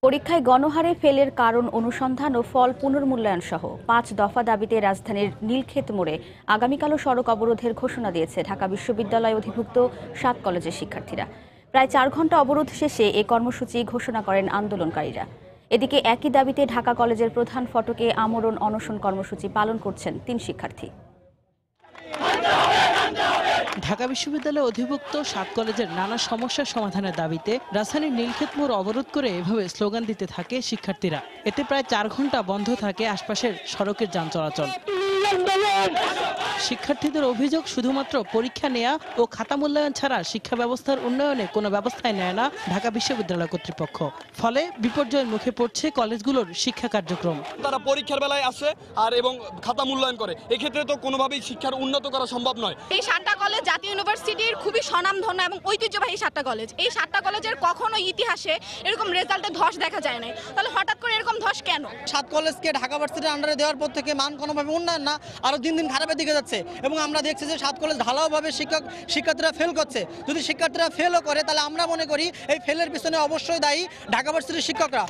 পরীক্ষায় গণহারে ফেলের কারণ অনুসন্ধান ও ফল পুনর্মূল্যায়ন সহ ৫ দফা দাবিতে রাজধানীর নীলক্ষেত মোড়ে আগামীকালও সড়ক অবরোধের ঘোষণা দিয়েছে ঢাকা বিশ্ববিদ্যালয় অধিভুক্ত ৭ কলেজের শিক্ষার্থীরা। প্রায় ৪ ঘণ্টা অবরোধ শেষে এ কর্মসূচি ঘোষণা করেন আন্দোলনকারীরা। এদিকে একই দাবিতে ঢাকা কলেজের প্রধান ফটকে আমরণ অনশন কর্মসূচি পালন করছেন ৩ শিক্ষার্থী। ঢাকা বিশ্ববিদ্যালয়ে অধিভুক্ত ৭ কলেজের নানা সমস্যার সমাধানের দাবিতে রাজধানীর নীলক্ষেত মোড় অবরোধ করে এভাবে স্লোগান দিতে থাকে শিক্ষার্থীরা। এতে প্রায় ৪ ঘণ্টা বন্ধ থাকে আশপাশের সড়কের যান চলাচল। শিক্ষার্থীদের অভিযোগ, শুধুমাত্র পরীক্ষা নেওয়া ও খাতা মূল্যায়ন ছাড়া শিক্ষা ব্যবস্থার উন্নয়নে কোনো ব্যবস্থাই নেয় না ঢাকা বিশ্ববিদ্যালয় কর্তৃপক্ষ। ফলে বিপর্যয়ের মুখে পড়ছে কলেজগুলোর শিক্ষা কার্যক্রম। তারা পরীক্ষার বেলায় আসে আর এবং খাতা মূল্যায়ন করে, এক্ষেত্রে তো কোনোভাবেই শিক্ষার উন্নত করা সম্ভব নয়। এই ৭টা কলেজ জাতীয় ইউনিভার্সিটির খুবই স্বনামধন্য এবং ঐতিহ্যবাহী ৭টা কলেজ। এই ৭টা কলেজের কখনো ইতিহাসে এরকম রেজাল্টে ধস দেখা যায় নাই, তাহলে হঠাৎ করে এরকম ধস কেন? ৭ কলেজকে ঢাকা ভার্সিটির আন্ডারে দেওয়ার পর থেকে মান কোনোভাবে উন্নয়ন না, আরো দিন দিন খারাপের দিকে যাচ্ছে এবং আমরা দেখছি যে 7 কলেজ ঢালাওভাবে শিক্ষার্থীরা ফেল করছে। যদি শিক্ষার্থীরা ফেলও করে তাহলে আমরা মনে করি এই ফেলের পিছনে অবশ্যই দায়ী ঢাকা ভার্সিটির শিক্ষকরা।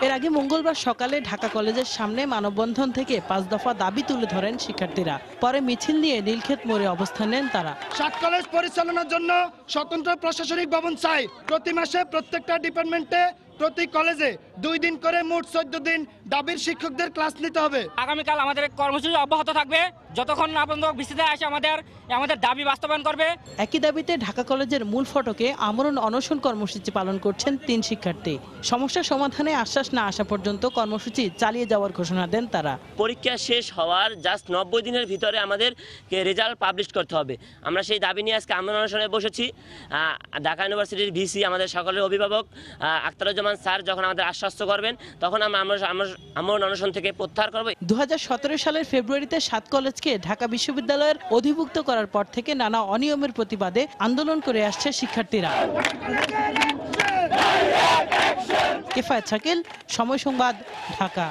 এর আগে মঙ্গলবার সকালে ঢাকা কলেজের সামনে মানববন্ধন থেকে ৫ দফা দাবি তুলে ধরেন শিক্ষার্থীরা। পরে মিছিল নিয়ে নীলক্ষেত মোড়ে অবস্থান নেন তারা। ৭ কলেজ পরিচালনার জন্য স্বতন্ত্র প্রশাসনিক ভবন চাই। প্রতি মাসে প্রত্যেকটা ডিপার্টমেন্টে প্রতি কলেজে 2 দিন করে মোট 14 দিন দাবির শিক্ষকদের ক্লাস নিতে হবে। আগামীকাল আমাদের কর্মসূচি অব্যাহত থাকবে যতক্ষণ না পর্যন্ত ভিসিতে আসে আমাদের দাবি বাস্তবায়ন করবে। একই দাবিতে ঢাকা কলেজের মূল ফটকে আমরণ অনশন কর্মসূচি পালন করছেন ৩ শিক্ষার্থী। সমস্যা সমাধানে আশ্বাস না আসা পর্যন্ত কর্মসূচি চালিয়ে যাওয়ার ঘোষণা দেন তারা। পরীক্ষা শেষ হওয়ার জাস্ট 90 দিনের ভিতরে আমাদেরকে রেজাল্ট পাবলিশ করতে হবে। আমরা সেই দাবি নিয়ে আজকে আমরণ অনশনে বসেছি। ঢাকা ইউনিভার্সিটির ভিসি, আমাদের সকলের অভিভাবক আখতারুজ্জামান স্যার যখন আমাদের আশ্বস্ত করবেন তখন আমরা আমরণ অনশন থেকে প্রত্যাহার করব। 2017 সালের ফেব্রুয়ারিতে 7 কলেজকে ঢাকা বিশ্ববিদ্যালয়ের অধিভুক্ত করার পর থেকে নানা অনিয়মের প্রতিবাদে আন্দোলন করে আসছে শিক্ষার্থীরা। কেফায়েত শাকিল, সময় সংবাদ, ঢাকা।